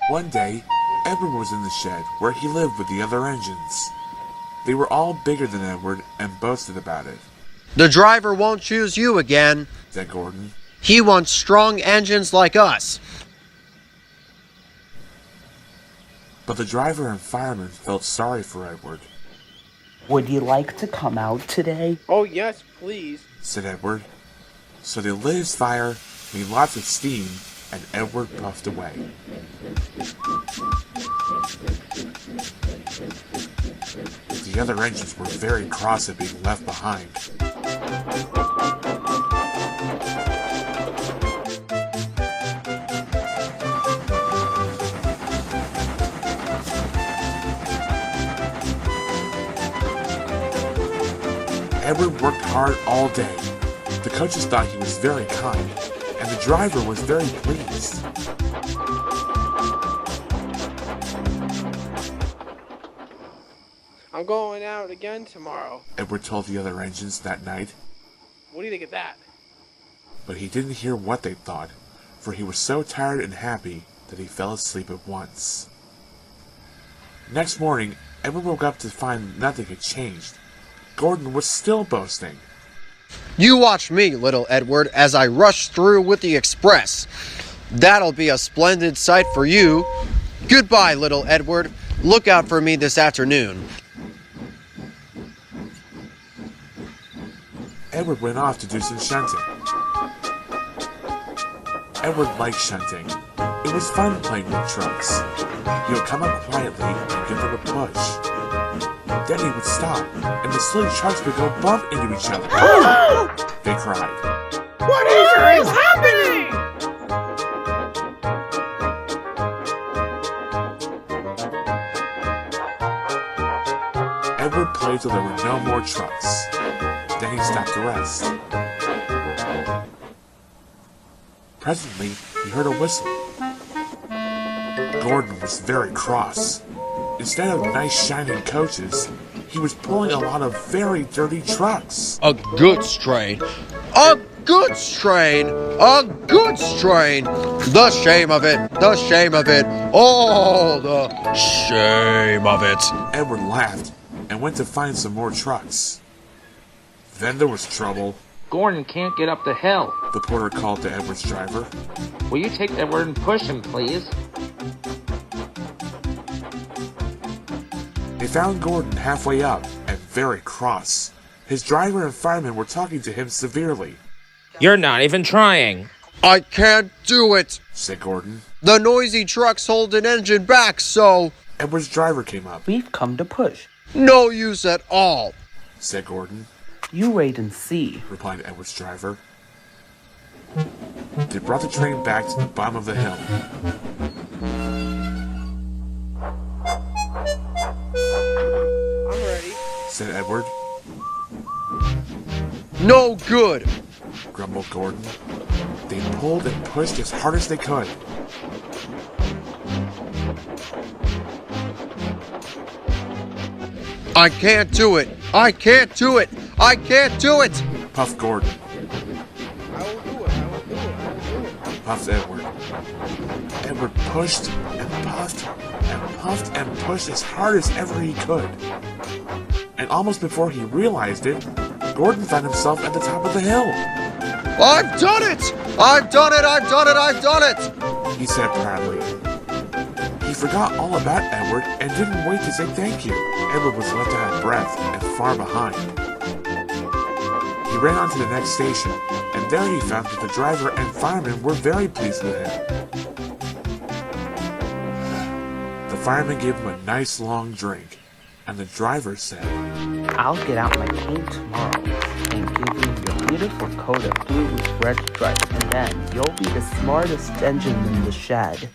One day, Edward was in the shed where he lived with the other engines. They were all bigger than Edward and boasted about it. "The driver won't choose you again," said Gordon. "He wants strong engines like us." But the driver and fireman felt sorry for Edward. "Would you like to come out today?" "Oh, yes, please," said Edward. So they lit his fire, made lots of steam, and Edward puffed away. The other engines were very cross at being left behind. Edward worked hard all day. The coaches thought he was very kind, and the driver was very pleased. "I'm going out again tomorrow," Edward told the other engines that night. "What do you think of that?" But he didn't hear what they thought, for he was so tired and happy that he fell asleep at once. Next morning, Edward woke up to find nothing had changed. Gordon was still boasting. "You watch me, little Edward, as I rush through with the express. That'll be a splendid sight for you. Goodbye, little Edward. Look out for me this afternoon." Edward went off to do some shunting. Edward liked shunting. It was fun playing with trucks. He would come up quietly and give them a push. Then he would stop, and the silly trucks would go bump into each other. They cried. "Whatever is happening?" Edward played till there were no more trucks. Then he stopped to rest. Presently, he heard a whistle. Gordon was very cross. Instead of nice shining coaches, he was pulling a lot of very dirty trucks. "A goods train! A goods train! A goods train! The shame of it! The shame of it! Oh, the shame of it!" Edward laughed and went to find some more trucks. Then there was trouble. "Gordon can't get up the hill. The porter called to Edward's driver. Will you take Edward and push him, please?" They found Gordon halfway up and very cross. His driver and fireman were talking to him severely. "You're not even trying." "I can't do it," said Gordon. "The noisy trucks hold an engine back, so—" Edward's driver came up. "We've come to push," "No use at all," said Gordon. "You wait and see," replied Edward's driver. They brought the train back to the bottom of the hill. "I'm ready," said Edward. "No good," grumbled Gordon. They pulled and pushed as hard as they could. "I can't do it! I can't do it! I can't do it!" puffed Gordon. "I will do it, I will do it, I will do it." Puffed Edward. Edward pushed and puffed and puffed and pushed as hard as ever he could. And almost before he realized it, Gordon found himself at the top of the hill. "I've done it! I've done it! I've done it! I've done it!" he said proudly. He forgot all about Edward and didn't wait to say thank you. Edward was left out of breath and far behind. He ran on to the next station, and there he found that the driver and fireman were very pleased with him. The fireman gave him a nice long drink, and the driver said, "I'll get out my paint tomorrow and give you your beautiful coat of blue with red stripes, and then you'll be the smartest engine in the shed."